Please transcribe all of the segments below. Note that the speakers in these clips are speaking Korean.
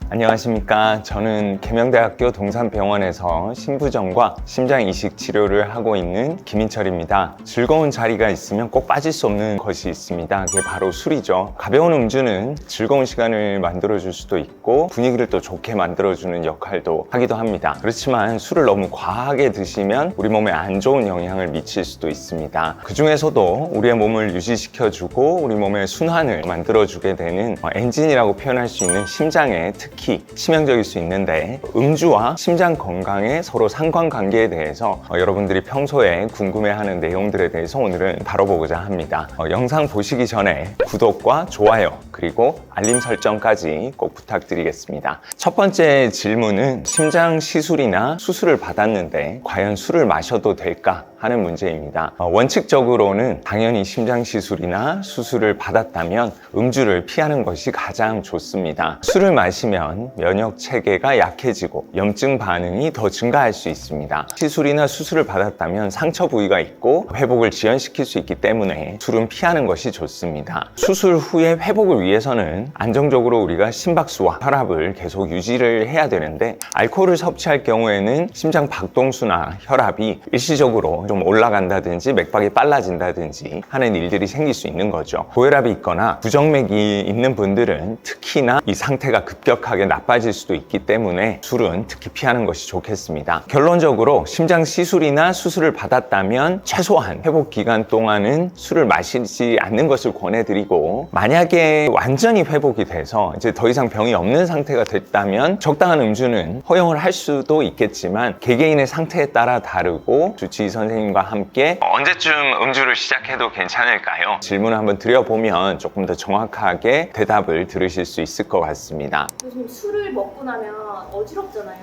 안녕하십니까. 저는 계명대학교 동산병원에서 신부전과 심장이식 치료를 하고 있는 김인철입니다. 즐거운 자리가 있으면 꼭 빠질 수 없는 것이 있습니다. 그게 바로 술이죠. 가벼운 음주는 즐거운 시간을 만들어줄 수도 있고 분위기를 또 좋게 만들어주는 역할도 하기도 합니다. 그렇지만 술을 너무 과하게 드시면 우리 몸에 안 좋은 영향을 미칠 수도 있습니다. 그 중에서도 우리의 몸을 유지시켜주고 우리 몸의 순환을 만들어주게 되는 엔진이라고 표현할 수 있는 심장에 특히 치명적일 수 있는데, 음주와 심장 건강의 서로 상관관계에 대해서 여러분들이 평소에 궁금해하는 내용들에 대해서 오늘은 다뤄보고자 합니다. 영상 보시기 전에 구독과 좋아요 그리고 알림 설정까지 꼭 부탁드리겠습니다. 첫 번째 질문은 심장 시술이나 수술을 받았는데 과연 술을 마셔도 될까 하는 문제입니다. 원칙적으로는 당연히 심장 시술이나 수술을 받았다면 음주를 피하는 것이 가장 좋습니다. 술을 마시면 면역 체계가 약해지고 염증 반응이 더 증가할 수 있습니다. 시술이나 수술을 받았다면 상처 부위가 있고 회복을 지연시킬 수 있기 때문에 술은 피하는 것이 좋습니다. 수술 후에 회복을 위해서는 안정적으로 우리가 심박수와 혈압을 계속 유지를 해야 되는데, 알코올을 섭취할 경우에는 심장 박동수나 혈압이 일시적으로 좀 올라간다든지 맥박이 빨라진다든지 하는 일들이 생길 수 있는 거죠. 고혈압이 있거나 부정맥이 있는 분들은 특히나 이 상태가 급격하게 나빠질 수도 있기 때문에 술은 특히 피하는 것이 좋겠습니다. 결론적으로 심장 시술이나 수술을 받았다면 최소한 회복 기간 동안은 술을 마시지 않는 것을 권해드리고, 만약에 완전히 회복이 돼서 이제 더 이상 병이 없는 상태가 됐다면 적당한 음주는 허용을 할 수도 있겠지만 개개인의 상태에 따라 다르고 주치의 선생님과 함께 언제쯤 음주를 시작해도 괜찮을까요? 질문을 한번 드려보면 조금 더 정확하게 대답을 들으실 수 있을 것 같습니다. 교수님, 술을 먹고 나면 어지럽잖아요.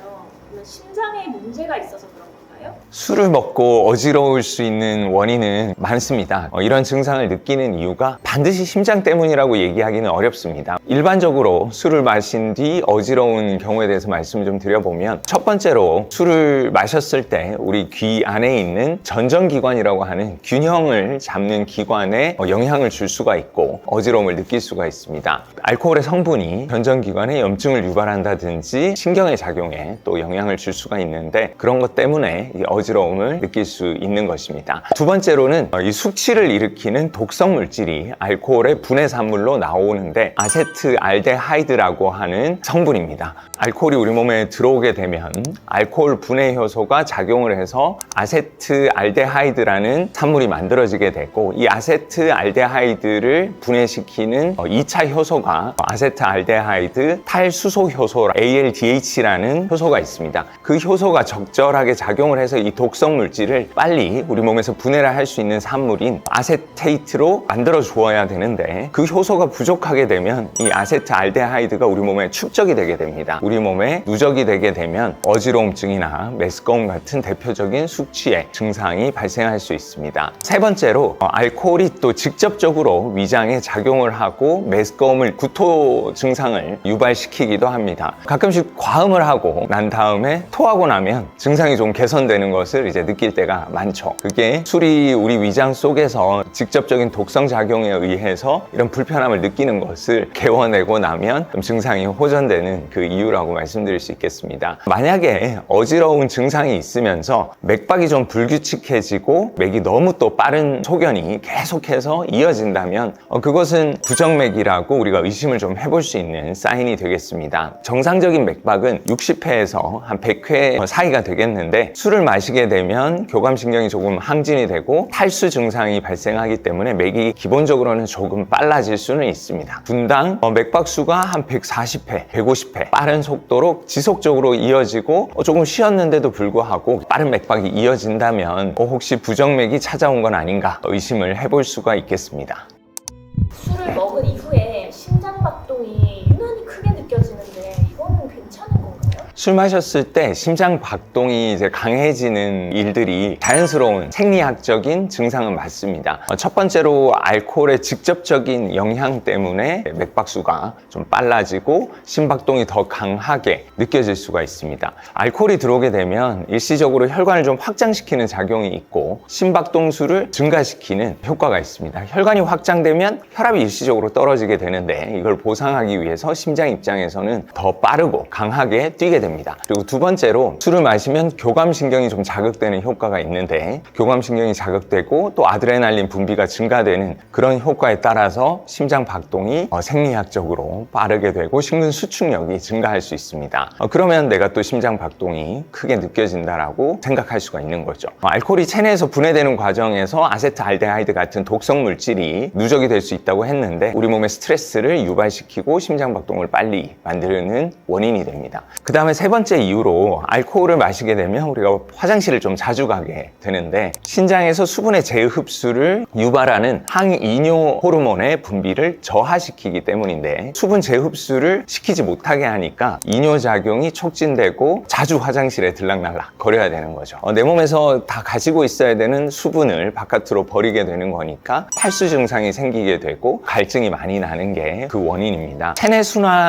그러면 심장에 문제가 있어서 그런 건가요? 술을 먹고 어지러울 수 있는 원인은 많습니다. 이런 증상을 느끼는 이유가 반드시 심장 때문이라고 얘기하기는 어렵습니다. 일반적으로 술을 마신 뒤 어지러운 경우에 대해서 말씀을 좀 드려보면, 첫 번째로 술을 마셨을 때 우리 귀 안에 있는 전정기관이라고 하는 균형을 잡는 기관에 영향을 줄 수가 있고 어지러움을 느낄 수가 있습니다. 알코올의 성분이 전정기관에 염증을 유발한다든지 신경의 작용에 또 영향을 줄 수가 있는데, 그런 것 때문에 이 어지러움을 느낄 수 있는 것입니다. 두 번째로는 이 숙취를 일으키는 독성 물질이 알코올의 분해 산물로 나오는데 아세트알데하이드라고 하는 성분입니다. 알코올이 우리 몸에 들어오게 되면 알코올 분해 효소가 작용을 해서 아세트알데하이드라는 산물이 만들어지게 되고, 이 아세트알데하이드를 분해시키는 2차 효소가 아세트알데하이드 탈수소 효소 ALDH라는 효소가 있습니다. 그 효소가 적절하게 작용을 해서 이 독성 물질을 빨리 우리 몸에서 분해를 할 수 있는 산물인 아세테이트로 만들어 주어야 되는데, 그 효소가 부족하게 되면 이 아세트알데하이드가 우리 몸에 축적이 되게 됩니다. 우리 몸에 누적이 되게 되면 어지러움증이나 메스꺼움 같은 대표적인 숙취의 증상이 발생할 수 있습니다. 세 번째로 알코올이 또 직접적으로 위장에 작용을 하고 메스꺼움을, 구토 증상을 유발시키기도 합니다. 가끔씩 과음을 하고 난 다음에 토하고 나면 증상이 좀 개선되는 것을 이제 느낄 때가 많죠. 그게 술이 우리 위장 속에서 직접적인 독성 작용에 의해서 이런 불편함을 느끼는 것을 개워내고 나면 증상이 호전되는 그 이유라고 말씀드릴 수 있겠습니다. 만약에 어지러운 증상이 있으면서 맥박이 좀 불규칙해지고 맥이 너무 또 빠른 소견이 계속해서 이어진다면 그것은 부정맥이라고 우리가 의심을 좀 해볼 수 있는 사인이 되겠습니다. 정상적인 맥박은 60회에서 한 100회 사이가 되겠는데, 술을 마시게 되면 교감신경이 조금 항진이 되고 탈수 증상이 발생하기 때문에 맥이 기본적으로는 조금 빨라질 수는 있습니다. 분당 맥박수가 한 140회, 150회 빠른 속도로 지속적으로 이어지고 조금 쉬었는데도 불구하고 빠른 맥박이 이어진다면 혹시 부정맥이 찾아온 건 아닌가 의심을 해볼 수가 있겠습니다. 술을 먹은 이후에 심장박동이 유난히 크게 느껴지는데 이거는 괜찮은 건가요? 술 마셨을 때 심장 박동이 이제 강해지는 일들이 자연스러운 생리학적인 증상은 맞습니다. 첫 번째로 알코올의 직접적인 영향 때문에 맥박수가 좀 빨라지고 심박동이 더 강하게 느껴질 수가 있습니다. 알코올이 들어오게 되면 일시적으로 혈관을 좀 확장시키는 작용이 있고 심박동수를 증가시키는 효과가 있습니다. 혈관이 확장되면 혈압이 일시적으로 떨어지게 되는데 이걸 보상하기 위해서 심장 입장에서는 더 빠르고 강하게 뛰게 됩니다. 그리고 두 번째로 술을 마시면 교감신경이 좀 자극되는 효과가 있는데 교감신경이 자극되고 또 아드레날린 분비가 증가되는 그런 효과에 따라서 심장 박동이 생리학적으로 빠르게 되고 심근 수축력이 증가할 수 있습니다. 그러면 내가 또 심장 박동이 크게 느껴진다라고 생각할 수가 있는 거죠. 알코올이 체내에서 분해되는 과정에서 아세트알데하이드 같은 독성 물질이 누적이 될 수 있다고 했는데 우리 몸의 스트레스를 유발시키고 심장 박동을 빨리 만드는 원인이 됩니다. 그 다음에 세 번째 이유로 알코올을 마시게 되면 우리가 화장실을 좀 자주 가게 되는데 신장에서 수분의 재흡수를 유발하는 항이뇨 호르몬의 분비를 저하시키기 때문인데 수분 재흡수를 시키지 못하게 하니까 이뇨작용이 촉진되고 자주 화장실에 들락날락 거려야 되는 거죠. 내 몸에서 다 가지고 있어야 되는 수분을 바깥으로 버리게 되는 거니까 탈수 증상이 생기게 되고 갈증이 많이 나는 게 그 원인입니다. 체내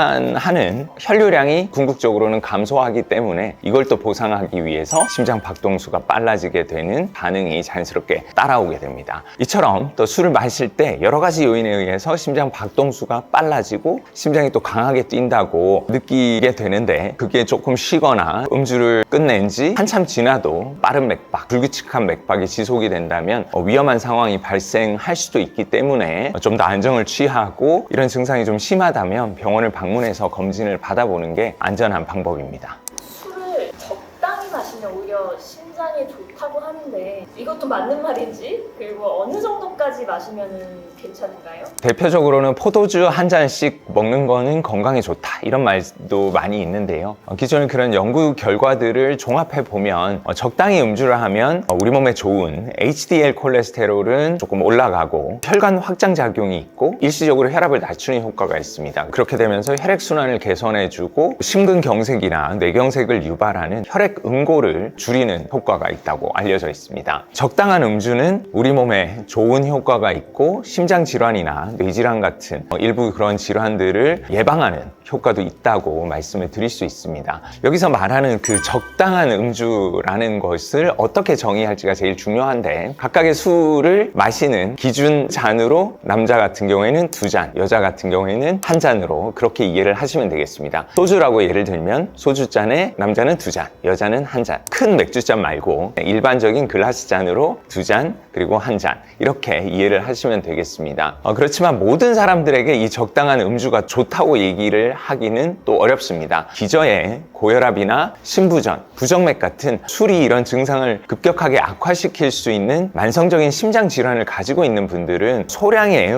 순환하는 혈류량이 궁극적으로는 감소하기 때문에 이걸 또 보상하기 위해서 심장 박동수가 빨라지게 되는 반응이 자연스럽게 따라오게 됩니다. 이처럼 또 술을 마실 때 여러 가지 요인에 의해서 심장 박동수가 빨라지고 심장이 또 강하게 뛴다고 느끼게 되는데 그게 조금 쉬거나 음주를 끝낸 지 한참 지나도 빠른 맥박, 불규칙한 맥박이 지속이 된다면 위험한 상황이 발생할 수도 있기 때문에 좀 더 안정을 취하고 이런 증상이 좀 심하다면 병원을 방문해서 검진을 받아보는 게 안전한 방법입니다. 술을 적당히 마시면 오히려 신장에 좋다고 하는데 이것도 맞는 말인지 그리고 어느 정도까지 마시면 괜찮은가요? 대표적으로는 포도주 한 잔씩 먹는 거는 건강에 좋다 이런 말도 많이 있는데요. 기존의 그런 연구 결과들을 종합해 보면 적당히 음주를 하면 우리 몸에 좋은 HDL 콜레스테롤은 조금 올라가고 혈관 확장 작용이 있고 일시적으로 혈압을 낮추는 효과가 있습니다. 그렇게 되면서 혈액순환을 개선해주고 심근경색이나 뇌경색을 유발하는 혈액 응고를 줄이는 효과가 있다고 알려져 있습니다. 적당한 음주는 우리 몸에 좋은 효과가 있고 심장 질환이나 뇌질환 같은 일부 그런 질환들을 예방하는 효과도 있다고 말씀을 드릴 수 있습니다. 여기서 말하는 그 적당한 음주라는 것을 어떻게 정의할지가 제일 중요한데 각각의 술을 마시는 기준 잔으로 남자 같은 경우에는 2잔, 여자 같은 경우에는 1잔으로 그렇게 이해를 하시면 되겠습니다. 소주라고 예를 들면 소주잔에 남자는 2잔, 여자는 1잔. 큰 맥주잔 말고 일반적인 글라스 잔으로 2잔 그리고 1잔 이렇게 이해를 하시면 되겠습니다. 그렇지만 모든 사람들에게 이 적당한 음주가 좋다고 얘기를 하기는 또 어렵습니다. 기저에 고혈압이나 심부전, 부정맥 같은 술이 이런 증상을 급격하게 악화시킬 수 있는 만성적인 심장 질환을 가지고 있는 분들은 소량의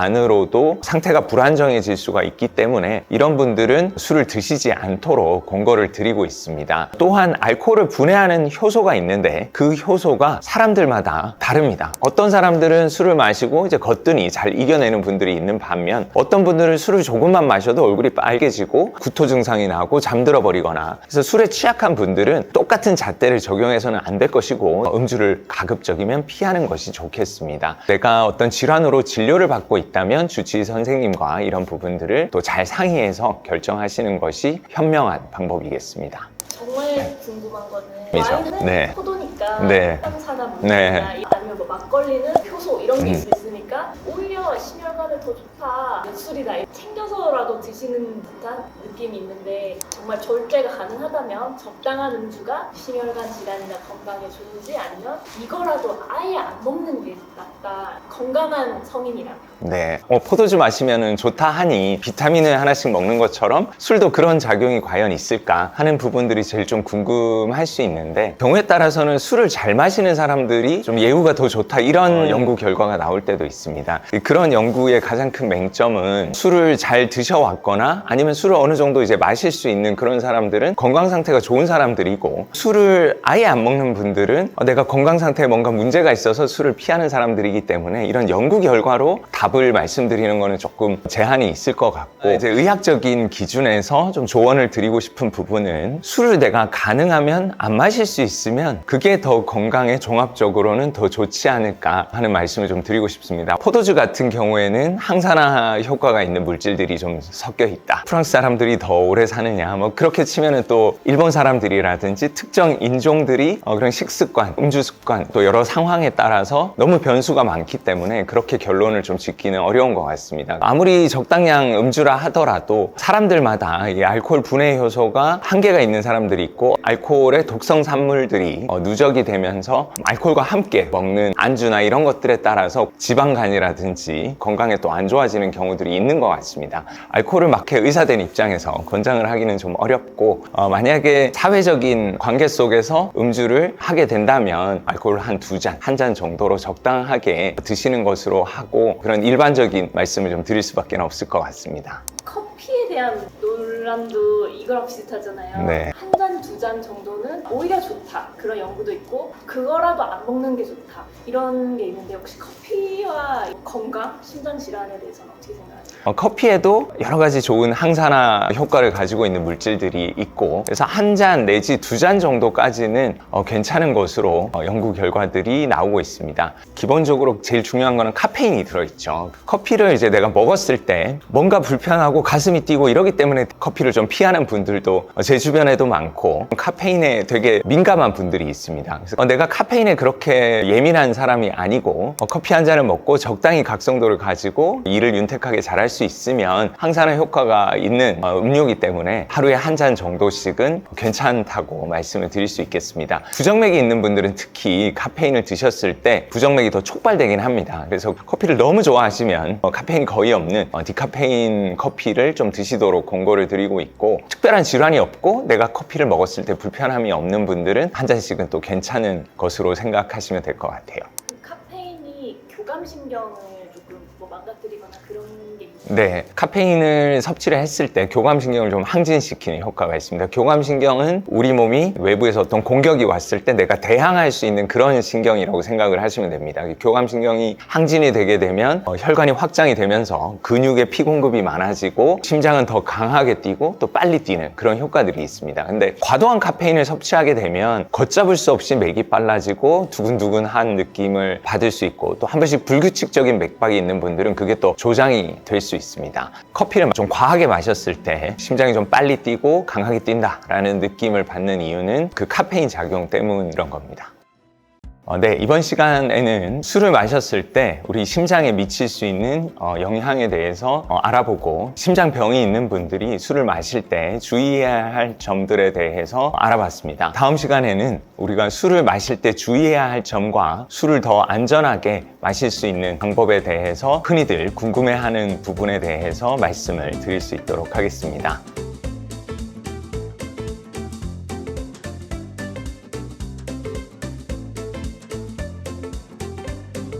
음주만으로도 상태가 불안정해질 수가 있기 때문에 이런 분들은 술을 드시지 않도록 권고를 드리고 있습니다. 또한 알코올을 분해하는 효소가 있는데 그 효소가 사람들마다 다릅니다. 어떤 사람들은 술을 마시고 이제 거뜬히 잘 이겨내는 분들이 있는 반면 어떤 분들은 술을 조금만 마셔도 얼굴이 빨개지고 구토 증상이 나고 잠들어 버리거나 그래서 술에 취약한 분들은 똑같은 잣대를 적용해서는 안 될 것이고 음주를 가급적이면 피하는 것이 좋겠습니다. 내가 어떤 질환으로 진료를 받고 있다면 주치의 선생님과 이런 부분들을 또 잘 상의해서 결정하시는 것이 현명한 방법이겠습니다. 정말 궁금한 거는 그렇죠. 와인은 네. 포도니까 네. 탄산화 네. 물이나 아니면 뭐 막걸리는 효소 이런 게 있으니까 오히려 심혈관에 더 좋다 술이다 챙겨서라도 드시는 듯한 느낌이 있는데 정말 절제가 가능하다면 적당한 음주가 심혈관 질환이나 건강에 좋은지 아니면 이거라도 아예 안 먹는 게 낫다 건강한 성인이라면 네, 포도주 마시면 좋다 하니 비타민을 하나씩 먹는 것처럼 술도 그런 작용이 과연 있을까 하는 부분들이 제일 좀 궁금할 수 있는데 경우에 따라서는 술을 잘 마시는 사람들이 좀 예후가 더 좋다 이런 연구 결과가 나올 때도 있습니다. 그런 연구의 가장 큰 맹점은 술을 잘 드셔왔거나 아니면 술을 어느 정도 이제 마실 수 있는 그런 사람들은 건강 상태가 좋은 사람들이고, 술을 아예 안 먹는 분들은 내가 건강 상태에 뭔가 문제가 있어서 술을 피하는 사람들이기 때문에 이런 연구 결과로 답을 말씀드리는 거는 조금 제한이 있을 것 같고, 이제 의학적인 기준에서 좀 조언을 드리고 싶은 부분은 술을 내가 가능하면 안 마실 수 있으면 그게 더 건강에 종합적으로는 더 좋지 않을까 하는 말씀을 좀 드리고 싶습니다. 포도주 같은 경우에는 항산화 효과가 있는 물질들이 좀 섞여 있다. 프랑스 사람들이 더 오래 사느냐, 뭐 그렇게 치면은 또 일본 사람들이라든지 특정 인종들이 그런 식습관, 음주 습관, 또 여러 상황에 따라서 너무 변수가 많기 때문에 그렇게 결론을 좀 짓기는 어려운 것 같습니다. 아무리 적당량 음주라 하더라도 사람들마다 이 알코올 분해 효소가 한계가 있는 사람들이 있고, 알코올의 독성 산물들이 누적이 되면서 알코올과 함께 먹는 안주나 이런 것들에 따라서 지방간이라든지 건강에 또 안 좋아지는 경우들이 있는 것 같습니다. 알코올을 막해 의사된 입장에서 권장을 하기는 좀 어렵고, 만약에 사회적인 관계 속에서 음주를 하게 된다면 알코올 한 2잔, 1잔 정도로 적당하게 드시는 것으로 하고, 그런 일반적인 말씀을 좀 드릴 수밖에 없을 것 같습니다. 커피에 대한 논란도 이거랑 비슷하잖아요. 네. 1잔, 2잔 정도는 오히려 좋다. 그런 연구도 있고, 그거라도 안 먹는 게 좋다. 이런 게 있는데, 혹시 커피와 건강, 심장 질환에 대해서는 어떻게 생각하세요? 커피에도 여러 가지 좋은 항산화 효과를 가지고 있는 물질들이 있고, 그래서 1잔 내지 2잔 정도까지는 괜찮은 것으로 연구 결과들이 나오고 있습니다. 기본적으로 제일 중요한 거는 카페인이 들어있죠. 커피를 이제 내가 먹었을 때 뭔가 불편하고 가슴이 뛰고 이러기 때문에 커피를 좀 피하는 분들도 제 주변에도 많고, 카페인에 되게 민감한 분들이 있습니다. 그래서 내가 카페인에 그렇게 예민한 사람이 아니고 커피 한 잔을 먹고 적당히 각성도를 가지고 일을 윤택하게 잘할 수 있으면 항산화 효과가 있는 음료이기 때문에 하루에 1잔 정도씩은 괜찮다고 말씀을 드릴 수 있겠습니다. 부정맥이 있는 분들은 특히 카페인을 드셨을 때 부정맥이 더 촉발되긴 합니다. 그래서 커피를 너무 좋아하시면 카페인이 거의 없는 디카페인 커피를 좀 드시도록 권고를 드리고 있고, 특별한 질환이 없고 내가 커피를 먹었을 때 불편함이 없는 분들은 1잔씩은 또 괜찮은 것으로 생각하시면 될 것 같아요. 카페인이 교감신경을 조금 망가뜨리거나 그런 게 있나요? 네, 카페인을 섭취를 했을 때 교감신경을 좀 항진시키는 효과가 있습니다. 교감신경은 우리 몸이 외부에서 어떤 공격이 왔을 때 내가 대항할 수 있는 그런 신경이라고 생각을 하시면 됩니다. 교감신경이 항진이 되게 되면 혈관이 확장이 되면서 근육의 피 공급이 많아지고 심장은 더 강하게 뛰고 또 빨리 뛰는 그런 효과들이 있습니다. 근데 과도한 카페인을 섭취하게 되면 걷잡을 수 없이 맥이 빨라지고 두근두근한 느낌을 받을 수 있고, 또 한 번씩 불규칙적인 맥박이 있는 분들은 그게 또 조장이 될 수 있습니다. 커피를 좀 과하게 마셨을 때 심장이 좀 빨리 뛰고 강하게 뛴다라는 느낌을 받는 이유는 그 카페인 작용 때문인 겁니다. 네, 이번 시간에는 술을 마셨을 때 우리 심장에 미칠 수 있는 영향에 대해서 알아보고, 심장병이 있는 분들이 술을 마실 때 주의해야 할 점들에 대해서 알아봤습니다. 다음 시간에는 우리가 술을 마실 때 주의해야 할 점과 술을 더 안전하게 마실 수 있는 방법에 대해서 흔히들 궁금해하는 부분에 대해서 말씀을 드릴 수 있도록 하겠습니다.